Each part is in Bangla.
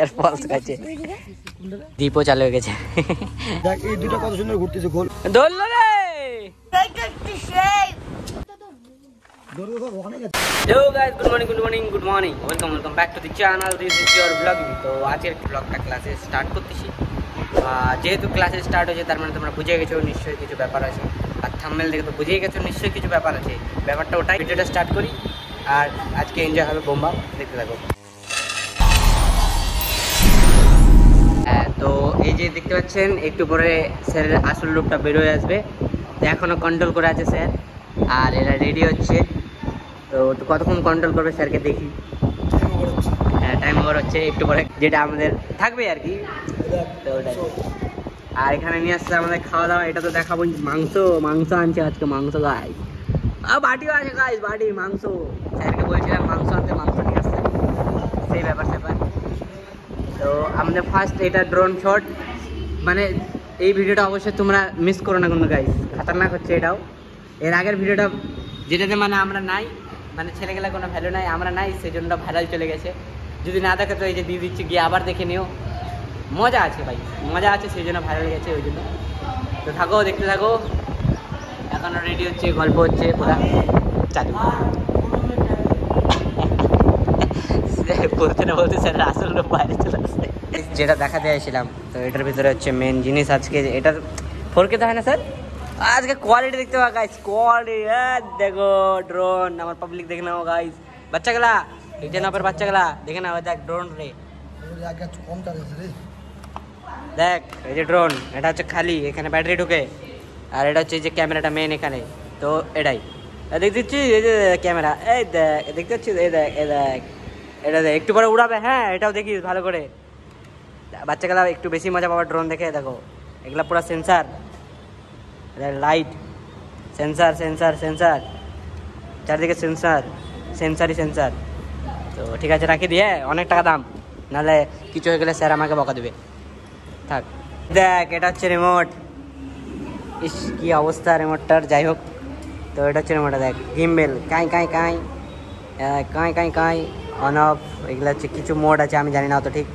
এর ফলস কাছে দীপও চালু হয়ে গেছে। দেখ এই দুটো কত সুন্দর ঘুরতেছে গোল ধরলো রে। Hello guys, good morning. Welcome back to the channel. This is your vlog. তো আজকের ব্লগটা ক্লাসে স্টার্ট করতেছি। যেহেতু ক্লাসে স্টার্ট হয়েছে তার মানে তোমরা বুঝে গেছো নিশ্চয়ই কিছু ব্যাপার আছে, আর থাম্বনেল দেখে তো বুঝেই গেছো নিশ্চয়ই কিছু ব্যাপার আছে। ব্যাপারটা ওটাই, ভিডিওটা স্টার্ট করি আর আজকে এনজয় হবে বোম্বা, দেখতে থাকো। তো এই যে দেখতে পাচ্ছেন একটু পরে স্যারের আসল রূপটা বেরোয় আসবে, তো এখনও কন্ট্রোল করে আছে স্যার, আর এরা রেডি হচ্ছে। তো কতক্ষণ কন্ট্রোল করবে স্যারকে দেখি। হ্যাঁ, টাইম ওভার হচ্ছে একটু পরে, যেটা আমাদের থাকবে আর কি। তো ওটাই, আর এখানে নিয়ে আসছে আমাদের খাওয়া দাওয়া, এটা তো দেখাবো। মাংস আনছে আজকে, মাংস গাইস, বাটিও আছে গাইস, বাটি মাংস। স্যারকে বলছিলাম মাংস আনতে, মাংস নিয়ে আসছে, সেই ব্যাপার স্যাপার। তো আমাদের ফার্স্ট এটা ড্রোন শট, মানে এই ভিডিওটা অবশ্যই তোমরা মিস করো না কিন্তু গাইস, খাতারনাক হচ্ছে এটাও। এর আগের ভিডিওটা যেটাতে মানে আমরা নাই, মানে ছেলেগুলা কোনো ভ্যালু নাই, আমরা নাই, সেই জন্য ভাইরাল চলে গেছে। যদি না দেখে তো এই যে দিয়ে দিচ্ছি, গিয়ে আবার দেখে নিও, মজা আছে ভাই, মজা আছে, সেই জন্য ভাইরাল গেছে ওই জন্য। তো থাকো, দেখতে থাকো। এখনও রেডি হচ্ছে, গল্প হচ্ছে পুরা চালু। বলতে না বলতে স্যার আসল বাইরে চলে আসছে। যেটা দেখাতে চাইছিলাম, তো এটার ভিতরে হচ্ছে মেন জিনিস আজকে, এটার ফোরকে তো হয় না স্যার, আজকে কোয়ালিটি দেখতে পাবো গাইস, কোয়ালিটি। দেখো ড্রোন, আমার পাবলিক দেখে নাও গাইস, বাচ্চাগুলা এইটা না, বাচ্চাগুলা দেখে নাও, দেখ ড্রোন রে, দেখ এই যে ড্রোন, এটা হচ্ছে খালি, এখানে ব্যাটারি ঢুকে, আর এটা হচ্ছে এই যে ক্যামেরাটা মেন এখানে। তো এটাই দেখতে পাচ্ছি, এই যে ক্যামেরা, এই দেখ দেখতে পাচ্ছি, এই দেখ এই দেখ, এটা দেখ একটু পরে উড়াবে। হ্যাঁ, এটাও দেখিস ভালো করে, বাচ্চাগুলা একটু বেশি মজা পাবে ড্রোন দেখে। দেখো এগুলা পুরো sensor, light, sensor sensor sensor, চারদিকে সেন্সার, সেন্সারই সেন্সার। তো ঠিক আছে, রাখি দিয়ে, অনেক টাকা দাম, নাহলে কিছু হয়ে গেলে স্যার আমাকে বকা দেবে। থাক, দেখ এটা হচ্ছে রিমোট, ইস কি অবস্থা রিমোটটার, যাই হোক। তো এটা হচ্ছে রিমোটটা, দেখ গিম্বেল, কাঁই কাঁই কাঁই কাঁই কাঁই কাঁই, অন অফ, এগুলো হচ্ছে কিছু মোড আছে, আমি জানি না অত ঠিক।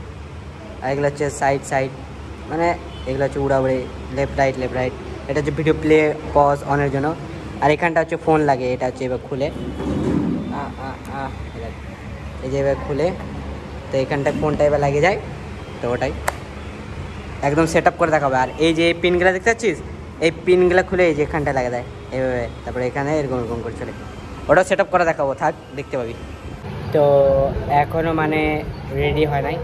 আর এগুলো হচ্ছে সাইড সাইড, মানে এগুলো হচ্ছে উড়াউড়ে, লেফট রাইট। এটা হচ্ছে ভিডিও প্লে পজ অনের জন্য। আর এখানটা হচ্ছে ফোন লাগে, এটা হচ্ছে এবার খুলে, এই যে এবার খুলে, তো এখানটা ফোনটা এবার লাগিয়ে যায়। তো ওটাই একদম সেট আপ করে দেখাবে। আর এই যে পিনগুলো দেখতে পাচ্ছিস, এই পিনগুলো খুলে এই যে এখানটা লাগিয়ে দেয় এইভাবে, তারপরে এখানে এরকম করে চলে, ওটাও সেট আপ করে দেখাবো, থাক দেখতে পাবি। তো এখনও মানে রেডি হয় নাই,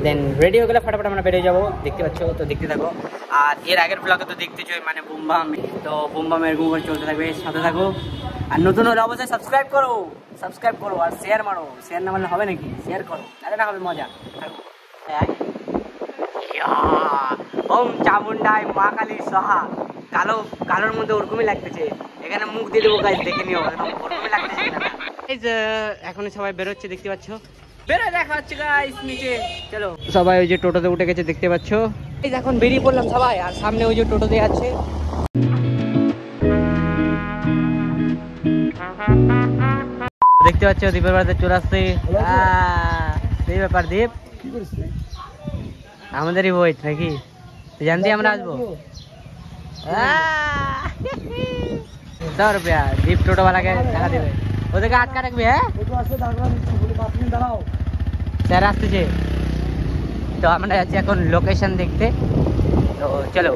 দেন রেডি হয়ে গেলে ফটাফট আমরা বেরিয়ে যাবো, দেখতে পাচ্ছ। তো দেখতে থাকো, আর এর আগের ব্লগে তো দেখতে চাই মানে বুমবাম, তো বুমবাম এরকম করে চলতে থাকবে, সাথে থাকো। আর নতুন হলে অবশ্যই সাবস্ক্রাইব করো আর শেয়ার মারো, শেয়ার না মারলে হবে নাকি, শেয়ার করো, তাহলে না হবে মজা। থাকো, ওম চামুন্ডায় মা কালী সহা, কালোর মধ্যে ওরকমই লাগতেছে, এখানে মুখ দিয়ে দেবো গাইজ, দেখে নিও ওরকমই লাগতেছে। এখন সবাই বেরোচ্ছে, দেখতে পাচ্ছ, বেরো দেখা হচ্ছে গাইস নিচে। চলো সবাই ওই যে টোটোতে উঠে গেছে, দেখতে পাচ্ছ। এই এখন বেরিয়ে পড়লাম সবাই, আর সামনে ওই যে টোটোতে আছে, দেখতে পাচ্ছ দ্বীপের বাড়িতে চলে আসছে। সেই ব্যাপার, দ্বীপ আমাদেরই বইট নাকি, তুই জানতি আমরা আসবো। 100 রুপিয়া দ্বীপ টোটোওয়ালাকে টাকা দেবে, ওদেরকে আটকা রাখবি। হ্যাঁ স্যার আসতেছে, তো আমরা যাচ্ছি এখন লোকেশন দেখতে, তো চলো।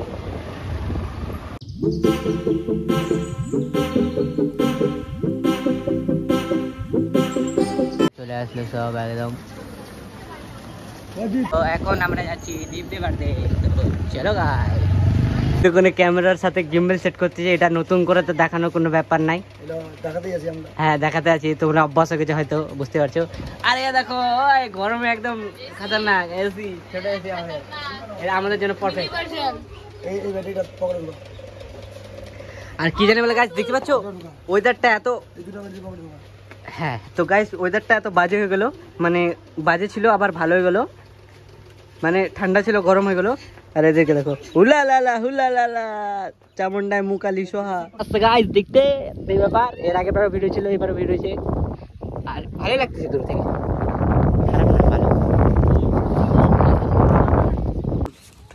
চলে আসলো সব একদম, তো এখন আমরা যাচ্ছি দ্বীপদের বাড়িতে, তো চলো গাই। কোনো ক্যামেরার সাথে গিম্বেল সেট করতেছে, এটা নতুন করে তো দেখানোর কোনো ব্যাপার নাই, হ্যাঁ দেখাতে আছি, তোমরা অভ্যাস হয়ে গেছে হয়তো, বুঝতে পারছো। আরে দেখো গরমে একদম খাতারনাক এসি, ছোট এসি এটা আমাদের জন্য পারফেক্ট। আর কি জানি বলে গাইস, দেখতে পাচ্ছ ওয়েদারটা এত, হ্যাঁ তো গাইস ওয়েদারটা এত বাজে হয়ে গেল, মানে বাজে ছিল আবার ভালো হয়ে গেল, মানে ঠান্ডা ছিল গরম হয়ে গেল। আর এদিকে দেখো, হুলালালা হুলালালা চামুন্ডায় মুকালি সোহা। আচ্ছা গাইস দেখতে, এই ব্যাপার, এর আগের বারও ভিডিও ছিল, এবারও ভিডিও হয়েছে, আর ভালোই লাগতেছে দূর থেকে, খারাপ না, ভালো।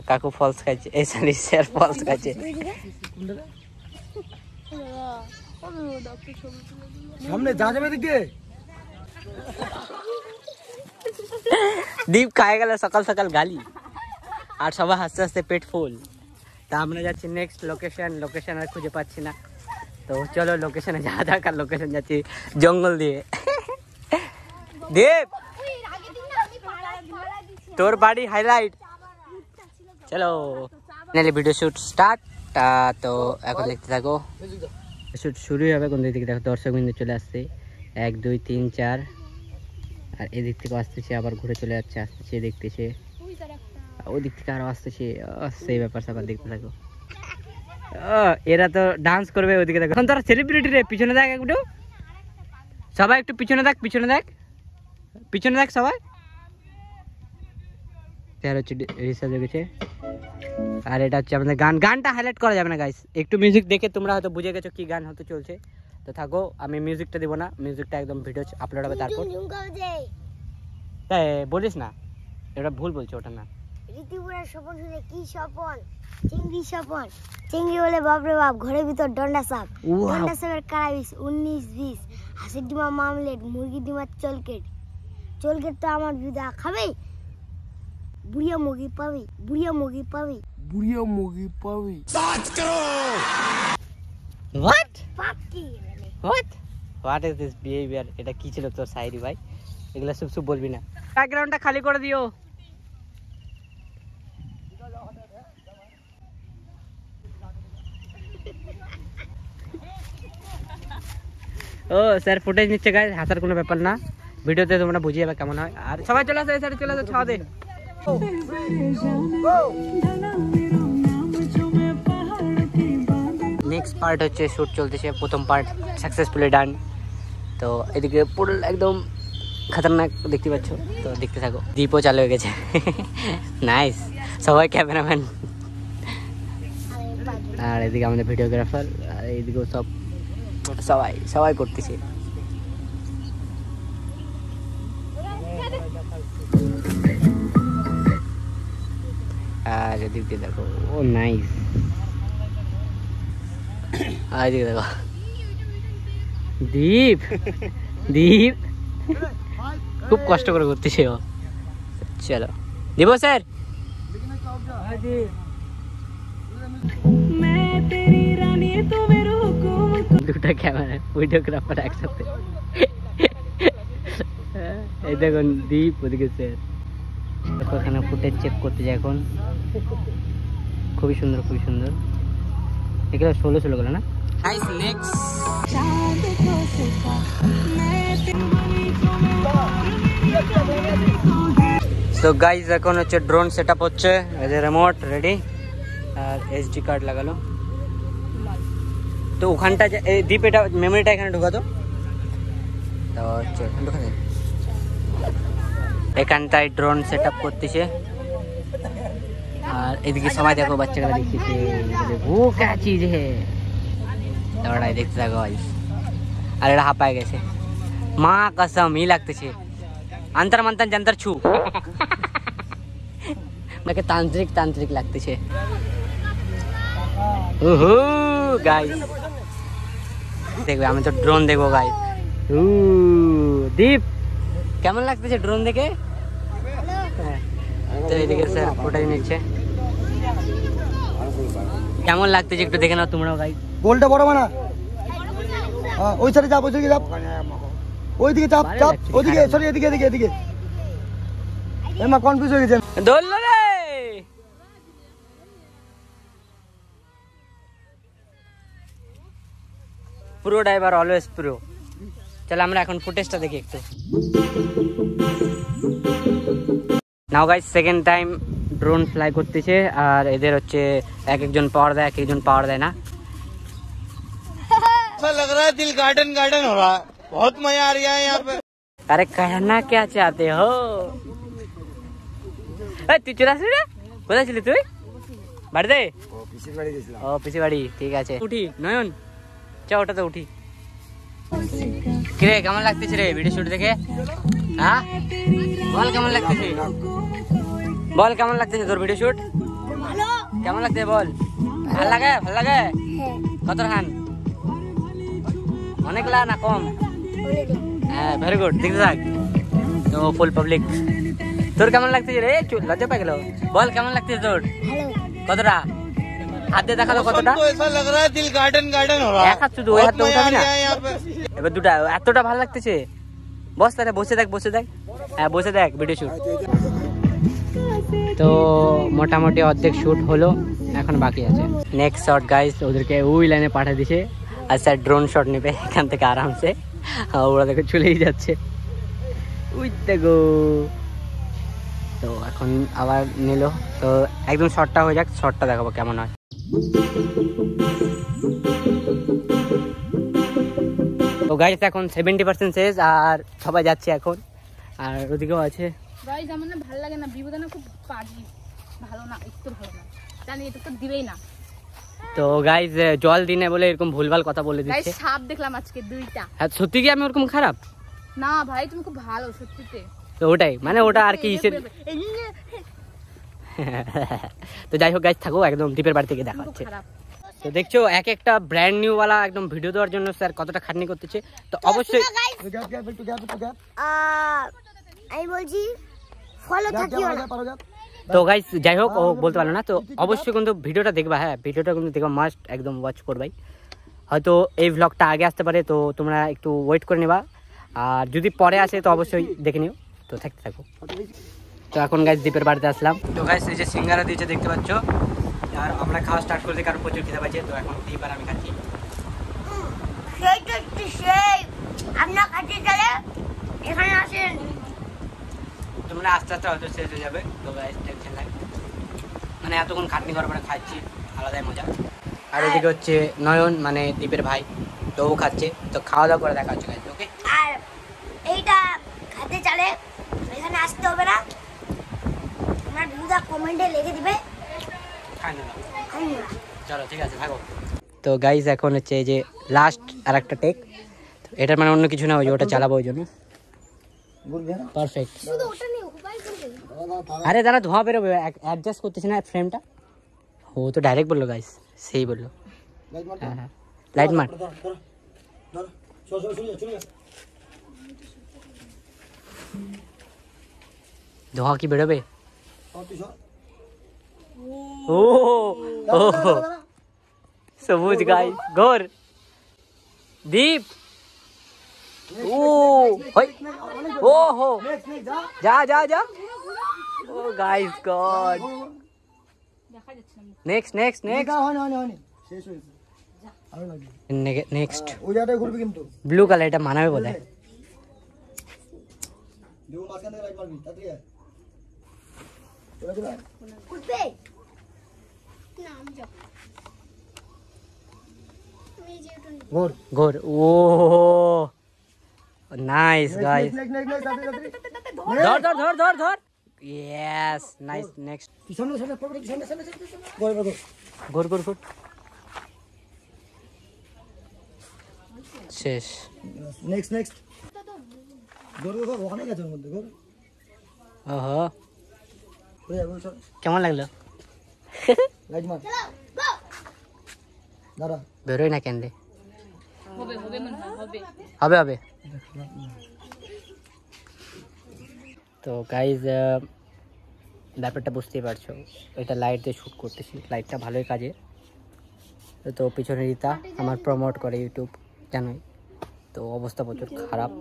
কাকু ফলস খাইছে, এই সরি স্যার ফলস খাইছে। সামনে যা যাবে দিকে দীপ খায় গেল সকাল সকাল গালি, আর সবাই হাসতে হাসতে পেট ফুল। তা আমরা যাচ্ছি নেক্সট লোকেশন আর খুঁজে পাচ্ছি না, তো চলো লোকেশনে যাওয়া যাক। আর লোকেশন যাচ্ছি জঙ্গল দিয়ে। দীপ তোর বাড়ি হাইলাইট, চলো ভিডিও শুট স্টার্ট। তো এখন দেখতে থাকো, শুট শুরুই হবে। কোন দিক থেকে দেখো দর্শক বিন্দু চলে আসছে, 1 2 3 4, আর এদিক থেকে আসতেছে আবার ঘুরে চলে যাচ্ছে, আসতেছে দেখতেছে, ওই দিক থেকে আরো আসতেছে, সেই ব্যাপার স্যাপার দেখতে থাকো। এরা তো ডান্স করবে ওইদিকে দেখো। এখন তোরা সেলিব্রিটি রে, পিছনে দেখ একটু সবাই, একটু পিছনে দেখ, পিছনে দেখ, পিছনে দেখ সবাই। হচ্ছে রিসার্চ হয়েছে, আর এটা হচ্ছে আমাদের গানটা হাইলাইট করা যাবে না গাইস, একটু মিউজিক দেখে তোমরা হয়তো বুঝে গেছো কি গান হতে চলছে। তো থাকো, আমি মিউজিকটা দিব না, মিউজিকটা একদম ভিডিও আপলোড হবে তারপর। তাই বলিস না, এটা ভুল বলছো, ওটা না। ঋতুপুরের স্বপন শুনে কি স্বপন? চিংড়ি স্বপন। চিংড়ি বলে বাপরে বাপ, ঘরের ভিতর ডন্ডা সাপ। ডন্ডা সাপের কারাবিস 19-20, হাসির ডিমা মামলেট, মুরগি ডিমার চলকেট। চলকেট তো আমার বিদা খাবে, বুড়িয়া মুরগি পাবি, বুড়িয়া মুরগি পাবি, বুড়িয়া মুরগি পাবি। হোয়াট পাকি হোয়াট ইজ দিস বিহেভিয়ার? এটা কি ছিল তোর শায়রি ভাই? এগুলা সব বলবি না। ব্যাকগ্রাউন্ডটা খালি করে দিও। ও স্যার ফুটেজ নিচ্ছে গাইস, হাসার কোনো ব্যাপার না, ভিডিওতে তোমরা বুঝিয়ে যাবে কেমন হয়। আর সবাই চলে আসো, এই সাইডে চলে আসো, ছাওয়া দে। নেক্সট পার্ট হচ্ছে শুট চলতেছে, প্রথম পার্ট সাকসেসফুলি ডান। তো এদিকে পুরো একদম খতরনাক দেখতে পাচ্ছ, তো দেখতে থাকো। দীপও চালু হয়ে গেছে, নাইস, সবাই ক্যামেরাম্যান। আর এদিকে আমাদের ভিডিওগ্রাফার, আর এইদিকেও সবাই করতেছে। আর এদিক দিয়ে দেখো, ও নাইস। আর এদিকে দেখো দীপ খুব কষ্ট করে করতেছে ও। চলো দিব স্যার। দুটা ক্যামেরা, ভিডিওগ্রাফার একসাথে। এই দেখুন দীপ, ওদিকে স্যার। এখানে ফুটেজ চেক করতে যায় এখন। খুবই সুন্দর এগুলো 16 গেল না। তো গাইজ এখন হচ্ছে ড্রোন সেট আপ হচ্ছে, এই যে রিমোট রেডি, আর এসডি কার্ড লাগালো। তো ওখানটা দীপ এটা মেমোরিটা এখানে ঢুকাতো, তো হচ্ছে এখানটায় ড্রোন সেট আপ করতেছে। আর এদিকে সবাই দেখো, বাচ্চাগুলো দেখতেছে, ও কা চিজ হে, ওটাই দেখতে থাকো। আর এটা হাঁপায় গেছে, মা কসম ই লাগতেছে, আন্তর মন্তর যন্তর ছু। নাকি তান্ত্রিক লাগতেছে। ওহো গাইস দেখবে, আমি তো ড্রোন দেখবো গাইস। দীপ কেমন লাগতেছে ড্রোন দেখে? তো এদিকে স্যার ফটোই নিচ্ছে, কেমন লাগতেছে একটু দেখে নাও তোমরাও গাইস। গোলটা বড় বানা, ওই সাইডে চাপ, ওইদিকে চাপ, ওইদিকে চাপ, ওইদিকে সরি, এদিকে। এমা কনফিউজ হয়ে গেছে, ধরলো রে। Pro driver always pro. চলো আমরা এখন ফুটেজটা দেখি একটু। Now guys, second time drone fly করতেছে, আর এদের হচ্ছে একজন পাওয়ার দেয়, একজন পাওয়ার দেয় না। लग रहा है दिल गार्डन हो रहा है, बहुत मजा आ रहा है यहाँ पे। अरे कहना क्या चाहते हो? তুই চলে আসলি রে, কোথায় ছিলি তুই? বাড়িতে? ও পিসি বাড়ি, ঠিক আছে। উঠি নয়ন, চ ওটাতে উঠি। কিরে কেমন লাগতেছে রে ভিডিও শুট দেখে? হ্যাঁ বল কেমন লাগতেছে তোর ভিডিও শুট? ভালো কেমন লাগছে বল? ভাল লাগে ভাল লাগে। হ্যাঁ কত খান? অনেক লা না কম? হ্যাঁ ভেরি গুড, দেখতে থাক। তো ফুল পাবলিক। তোর কেমন লাগতেছে রে? লজ্জা পেয়ে গেল। বল কেমন লাগতেছে তোর? ভালো কতটা? হাত দিয়ে দেখালো কতটা? এক হাত শুধু, ওই হাতটা উঠাবি না। এবার দুটা, এতটা ভালো লাগতেছে। বস তাহলে, বসে দেখ বসে দেখ। হ্যাঁ বসে দেখ, ভিডিও শুট। তো মোটামুটি অর্ধেক শুট হলো, এখন বাকি আছে নেক্সট শট গাইস। ওদেরকে ওই লাইনে পাঠিয়ে দিছে। আর স্যার ড্রোন শট নেবে এখান থেকে আরামসে। ওরা দেখো চলেই যাচ্ছে, উই দেখো। তো এখন আবার নিল, তো একদম শটটা হয়ে যাক, শটটা দেখাবো কেমন হয়। তো গাইস এখন 70% শেষ, আর সবাই যাচ্ছে এখন। আর ওদিকেও আছে। গাইস আমার না ভালো লাগে না, বিভূতি না খুব পাজি, ভালো না, একটু ভালো না, জানি এটা তো দিবেই না। তো গাইস জল দিনে বলে এরকম ভুলভাল কথা বলে গাইস দিচ্ছে। সাপ দেখলাম আজকে 2টা। হ্যাঁ সত্যি কি আমি ওরকম খারাপ? না ভাই তুমি খুব ভালো সত্যিতে। তো ওটাই মানে, ওটা আর কি হিসেবে। তো যাই হোক গাইস, থাকো, একদম দ্বীপের বাড়ি থেকে দেখা হচ্ছে। তো দেখছো এক একটা ব্র্যান্ড নিউ ওয়ালা একদম ভিডিও দেওয়ার জন্য স্যার কতটা খাটনি করতেছে। তো অবশ্যই আমি বলছি ফলো থাকিও না। তো গাইস যাই হোক, ও বলতে পারলো না। তো অবশ্যই কিন্তু ভিডিওটা দেখবা, হ্যাঁ ভিডিওটা কিন্তু দেখবা, মাস্ট একদম ওয়াচ করবাই। হয়তো এই ভ্লগটা আগে আসতে পারে, তো তোমরা একটু ওয়েট করে নেবা। আর যদি পরে আসে তো অবশ্যই দেখে নিও। তো থাকতে থাকো। তো এখন গাইস দ্বীপের বাড়িতে আসলাম। তো গাইস এই যে সিঙ্গারা দিয়েছে দেখতে পাচ্ছ, আর আমরা খাওয়া স্টার্ট করে দিই, কারণ প্রচুর খেতে পাচ্ছি। তো এখন দ্বীপ আর আমি খাচ্ছি। সেই তো সেই আপনার কাছে চলে এখানে আসেন। তোমরা আস্তে আস্তে হয়তো শেষ হয়ে যাবে। তো গাইস টেনশন নাই, মানে এতক্ষণ খাটনি করার পরে খাচ্ছি, আলাদাই মজা। আর এদিকে হচ্ছে নয়ন, মানে দ্বীপের ভাই, তো ও খাচ্ছে। তো খাওয়া দাওয়া করে দেখা হচ্ছে গাইস, ওকে? আর এইটা খাতে চলে এখানে আসতে হবে না, তোমার ভিডিওটা কমেন্টে লিখে দিবে। খাই না, খাই না। চলো ঠিক আছে থাকো। তো গাইস এখন হচ্ছে এই যে লাস্ট আর একটা টেক। এটার মানে অন্য কিছু না, ওই যে ওটা চালাবো ওই জন্য। পারফেক্ট। শুধু ওটা নিয়ে উপায় করবে। আরে দাঁড়া, ধোঁয়া বেরোবে, অ্যাডজাস্ট করতেছি না ফ্রেমটা। ও তো ডাইরেক্ট বললো গাইস, সেই বললো। হ্যাঁ হ্যাঁ লাইট মার। ধোঁয়া কি বেরোবে? ও ও সবুজ গাইস, ঘোর দীপ। ও হই, ও হো, যা যা যা। ও গাইস গড, দেখা যাচ্ছে না। Next next next next. Blue colour, এটা মানাবে বলে। উঠবে না, আমি যাব। ঘোর ঘোর। ও নাইস গাইস, ধর ধর ধর ধর ধর। Yes nice. নেক্সট ঘোর ঘোর ঘোর। শেষ। ওহো কেমন লাগলো? বেরোয় না কেন রে? হবে হবে মনে হয় হবে। হবে হবে। তো গাইজ ব্যাপারটা বুঝতেই পারছো, এটা লাইট দিয়ে শ্যুট করতেছি, লাইটটা ভালোই কাজে। তো পিছনে রিতা আমার প্রমোট করে ইউটিউব, জানোই তো, অবস্থা প্রচুর খারাপ।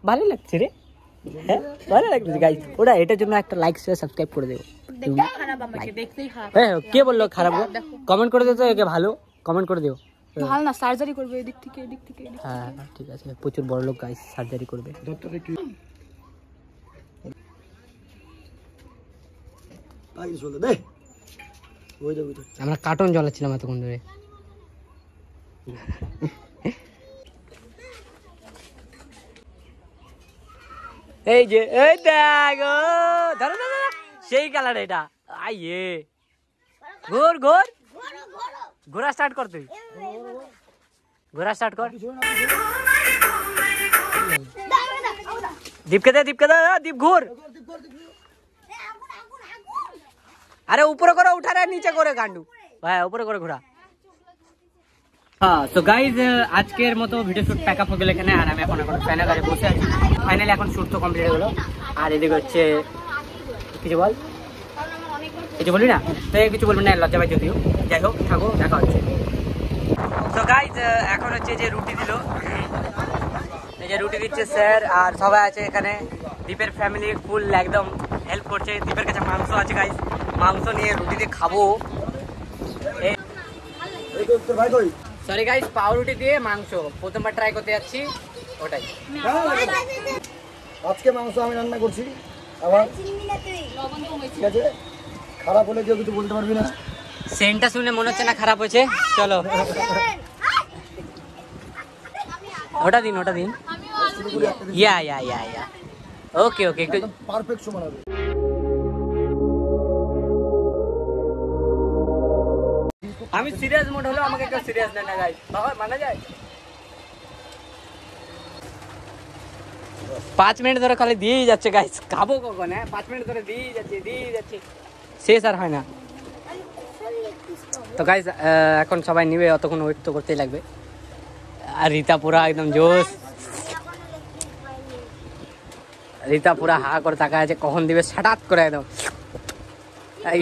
ভালোই লাগছে রে, হ্যাঁ ভালো লাগছে গাইজ। ওরা এটার জন্য একটা লাইক শেয়ার সাবস্ক্রাইব করে দেবো। দেখতেই খারাপ, আমাকে দেখতেই খারাপ। হ্যাঁ কে বললো খারাপ? কমেন্ট করে দিও তো, একে ভালো কমেন্ট করে দিও। ভালো না, সার্জারি করবে এদিক থেকে এদিক থেকে। হ্যাঁ ঠিক আছে, প্রচুর বড় লোক গাইজ, সার্জারি করবে। আমরা কার্টুন জ্বালাচ্ছিলাম এতক্ষণ ধরে। এই যে এই দেখো, ধরো ধরো, সেই কালার এটা। আইয়ে ঘোর ঘোর, ঘোরা স্টার্ট কর, তুই ঘোরা স্টার্ট কর। দীপকে দে, দীপকে দে, দীপ ঘোর। আরে উপরে করে উঠা রে, নিচে করে গান্ডু। হ্যাঁ উপরে করে ঘোরা। হ্যাঁ তো গাইজ আজকের মতো ভিডিও শুট প্যাক আপ হয়ে গেল এখানে। আর আমি এখন ফ্যানের কাছে বসে আছি। ফাইনালি এখন শুট তো কমপ্লিট হয়ে গেলো। আর এদিকে হচ্ছে কিছু বল, কিছু বলি না তো, কিছু বলবি না, লজ্জা পাই যদিও। যাই হোক থাকো, দেখা হচ্ছে। তো গাইজ এখন হচ্ছে যে রুটি দিল, এই যে রুটি দিচ্ছে স্যার, আর সবাই আছে এখানে। দীপের ফ্যামিলি ফুল একদম হেল্প করছে। দীপের কাছে মাংস আছে গাইজ, মাংস নিয়ে রুটি দিয়ে খাবো। সরি গাইজ, পাউরুটি দিয়ে মাংস প্রথমবার ট্রাই করতে যাচ্ছি, ওটাই। আজকে মাংস আমি রান্না করছি আবার, ঠিক আছে? খারাপ হলে কেউ কিছু বলতে পারবি না। সেন্টটা শুনে মনে হচ্ছে না খারাপ হয়েছে। চলো ওটা দিন, ওটা দিন। ইয়া ইয়া ইয়া ইয়া, ওকে ওকে, একটু পারফেক্ট সমান হবে। আমি সিরিয়াস মোড হলো, আমাকে কেউ সিরিয়াস নেয় না গাইস, বাবা মানা যায়। 5 মিনিট ধরে খালি দিয়েই যাচ্ছে গাইস, খাবো কখন? হ্যাঁ 5 মিনিট ধরে দিয়েই যাচ্ছে, শেষ আর হয় না। তো গাইস এখন সবাই নিবে, অতক্ষণ ওয়েট তো করতেই লাগবে। আর রীতা পুরা একদম জোশ, রীতা পুরা হা করে তাকায় আছে কখন দিবে, হঠাৎ করে একদম।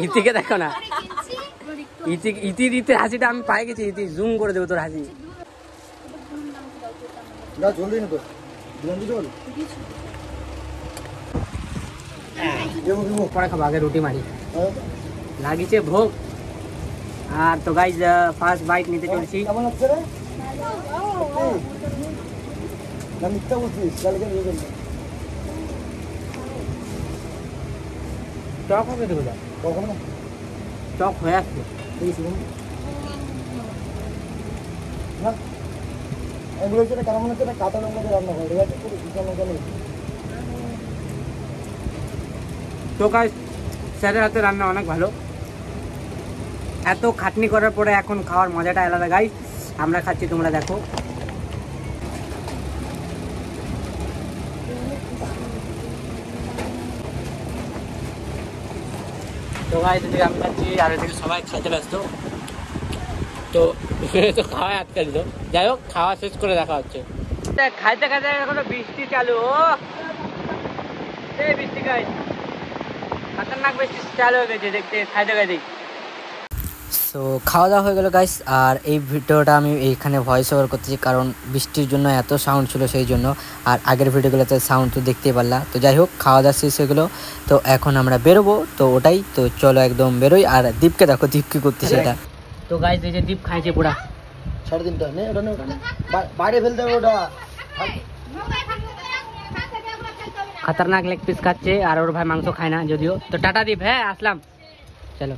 ইতিকে দেখো না, ইতির হাসিটা আমি পাই গেছি। ইতি জুম করে দেবো তোর হাসি। পরে খাবো, আগে রুটি মারি, লাগিছে ভোগ। আর তো গাইজ ফার্স্ট বাইট নিতে চলছি। কেমন হচ্ছে রে? না মিথ্যা বলছিস, কালকে নিয়ে গেলি টক হবে তো কখন না? টক হয়ে আসছে। না এগুলো হচ্ছে কেমন মনে হচ্ছে কাঁচা লঙ্কা দিয়ে রান্না করে, ঠিক আছে? পুরো শুকনো লঙ্কা নেই। তো গাইজ স্যারের হাতে রান্না অনেক ভালো। এত খাটনি করার পরে এখন খাওয়ার মজাটা আলাদা গাইজ। আমরা খাচ্ছি, তোমরা দেখো। তো গাইজ এদিকে আমি খাচ্ছি, আর এদিকে সবাই খাইতে ব্যস্ত। তো তো খাওয়া আটকে দিল। যাই হোক খাওয়া শেষ করে দেখা হচ্ছে। খাইতে খাইতে এখনো বৃষ্টি চালু। ও এই বৃষ্টি গাইজ, খতরনাক বৃষ্টি চালু হয়ে গেছে দেখতে খাইতে খাইতে। সো খাওয়া দাওয়া হয়ে গেল গাইস। আর এই ভিডিওটা আমি এইখানে ভয়েস ওভার করতেছি, কারণ বৃষ্টির জন্য এত সাউন্ড ছিল সেই জন্য। আর আগের ভিডিওগুলোতে সাউন্ড তো দেখতেই পারলা। তো যাই হোক খাওয়া দাওয়া শেষ হয়ে গেলো। তো এখন আমরা বেরোবো, তো ওটাই। তো চলো একদম বেরোই। আর দীপকে দেখো, দীপ কি করতেছে এটা। তো গাইস এই যে দীপ খাইছে পুরা। 3.5টা নে, ওটা নে, ওটা নে। বাইরে ফেলতে হবে ওটা। খতরনাক লেগ পিস খাচ্ছে, আর ওর ভাই মাংস খায় না যদিও। তো টাটা দীপ, হ্যাঁ আসলাম, চলো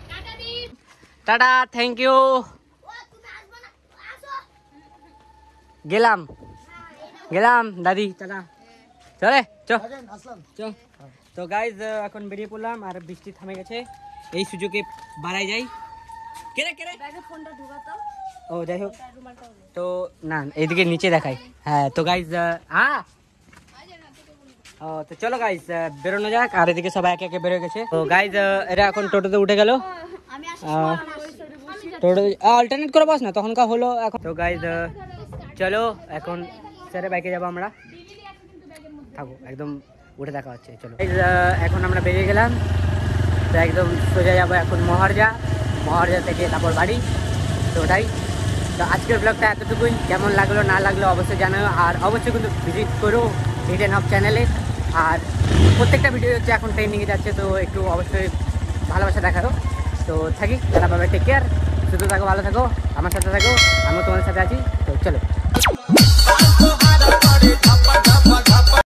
টাটা, থ্যাংক ইউ, গেলাম গেলাম দাদি, টাটা, চলে চল। তো গাইজ এখন বেরিয়ে পড়লাম, আর বৃষ্টি থামে গেছে। এই সুযোগে বাড়াই যাই। ও যাই হোক, তো না এইদিকে নিচে দেখাই। হ্যাঁ তো গাইজ ও তো চলো গাইজ বেরোনো যাক। আর এদিকে সবাই একে একে বেরোয় গেছে। তো গাইজ এরা এখন টোটোতে উঠে গেল। টোটো অল্টারনেট করে বস না, তখনকার হলো এখন। তো গাইজ চলো এখন স্যারের বাইকে যাবো আমরা। থাকো একদম, উঠে দেখা হচ্ছে। চলো এখন আমরা বেরিয়ে গেলাম। তো একদম সোজা যাবো এখন মহারজা থেকে তারপর বাড়ি। তো ওটাই। তো আজকের ব্লগটা এতটুকুই। কেমন লাগলো না লাগলো অবশ্যই জানাও। আর অবশ্যই কিন্তু ভিজিট করো হিডেন হাব চ্যানেলে। আর প্রত্যেকটা ভিডিও হচ্ছে এখন ট্রেন্ডিংয়ে যাচ্ছে, তো একটু অবশ্যই ভালোবাসা দেখাও। তো থাকি, তারা পাবে, টেক কেয়ার, সুস্থ থাকো, ভালো থাকো, আমার সাথে থাকো, আমিও তোমাদের সাথে আছি। তো চলো।